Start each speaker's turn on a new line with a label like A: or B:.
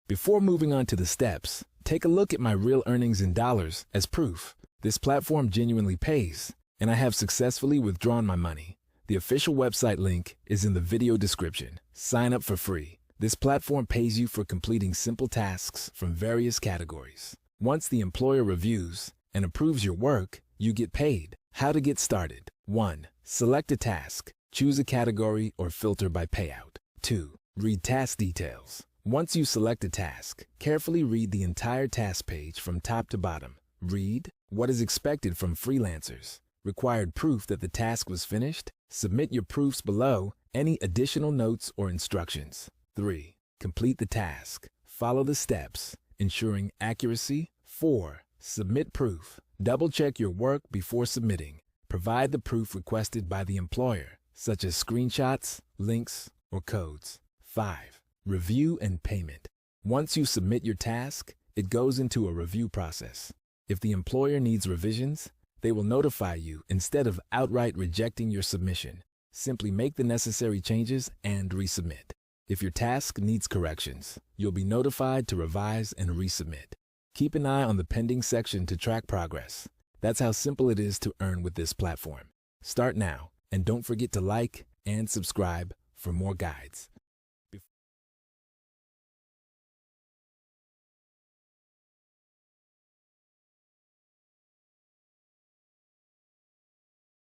A: Before moving on to the steps, take a look at my real earnings in dollars as proof. This platform genuinely pays, and I have successfully withdrawn my money. The official website link is in the video description. Sign up for free. This platform pays you for completing simple tasks from various categories. Once the employer reviews and approves your work, you get paid. How to get started. 1. Select a task. Choose a category or filter by payout. 2. Read task details. Once you select a task, carefully read the entire task page from top to bottom. Read what is expected from freelancers. Required proof that the task was finished? Submit your proofs below, any additional notes or instructions. 3. Complete the task. Follow the steps, ensuring accuracy. 4. Submit proof. Double-check your work before submitting. Provide the proof requested by the employer, such as screenshots, links, or codes. 5. Review and payment. Once you submit your task, it goes into a review process. If the employer needs revisions, they will notify you instead of outright rejecting your submission. Simply make the necessary changes and resubmit. If your task needs corrections, you'll be notified to revise and resubmit. Keep an eye on the pending section to track progress. That's how simple it is to earn with this platform. Start now, and don't forget to like and subscribe for more guides.